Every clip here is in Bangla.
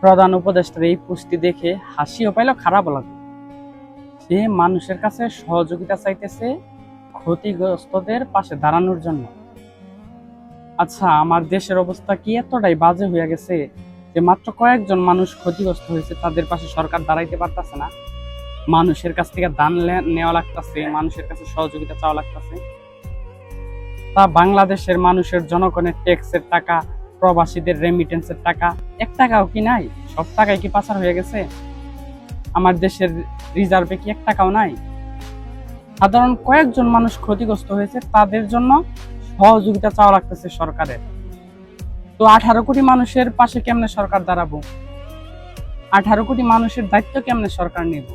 প্রধান উপদেষ্টার এই পোস্টটি দেখে হাসিও পাইল, খারাপও লাগলো। সে মানুষের কাছে সহযোগিতা চাইতেছে ক্ষতিগ্রস্তদের পাশে দাঁড়ানোর জন্য। আচ্ছা, আমার দেশের অবস্থা কি এতটাই বাজে হয়ে গেছে যে মাত্র কয়েকজন মানুষ ক্ষতিগ্রস্ত হয়েছে, তাদের পাশে সরকার দাঁড়াইতে পারতেছে না? মানুষের কাছ থেকে দান নেওয়া লাগতেছে, মানুষের কাছে সহযোগিতা চাওয়া লাগতেছে। তা বাংলাদেশের মানুষের জনগণের ট্যাক্সের টাকা, প্রবাসীদের রেমিটেন্সের টাকা, এক টাকাও কি নাই? সব টাকাই কি পাচার হয়ে গেছে? আমার দেশের রিজার্ভে কি এক টাকাও নাই? সাধারণ কয়েকজন মানুষ ক্ষতিগ্রস্ত হয়েছে, তাদের জন্য সহযোগিতা চাওয়া লাগতেছে সরকারের। তো 18 কোটি মানুষের পাশে কেমনে সরকার দাঁড়াবো? 18 কোটি মানুষের দায়িত্ব কেমনে সরকার নিব?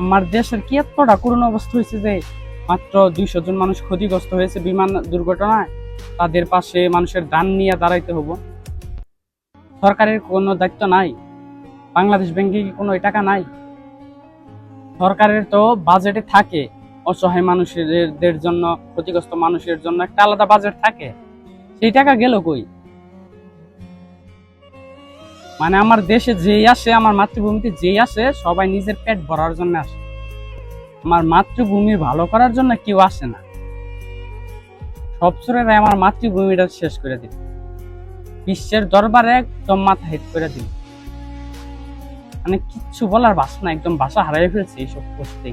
আমার দেশের কি এতটা করুণ অবস্থা হয়েছে যে মাত্র 200 জন মানুষ ক্ষতিগ্রস্ত হয়েছে বিমান দুর্ঘটনায়, তাদের পাশে মানুষের দান নিয়ে দাঁড়াইতে হবো? সরকারের কোনো দায়িত্ব নাই? বাংলাদেশ ব্যাংকে কি কোনো টাকা নাই? সরকারের তো বাজেটে থাকে অসহায় মানুষদের জন্য, ক্ষতিগ্রস্ত মানুষের জন্য একটা আলাদা বাজেট থাকে, সেই টাকা গেল কই? মানে আমার দেশে যেই আসে, আমার মাতৃভূমিতে যেই আসে, সবাই নিজের পেট ভরার জন্য আসে, আমার মাতৃভূমির ভালো করার জন্য কেউ আসে না। সব চোরেরা আমার মাতৃভূমিটা শেষ করে দিল, বিশ্বের দরবারে একদম মাথা হেট করে দিল। মানে কিচ্ছু বলার ভাষা না, একদম ভাষা হারিয়ে ফেলছে এইসব করতে।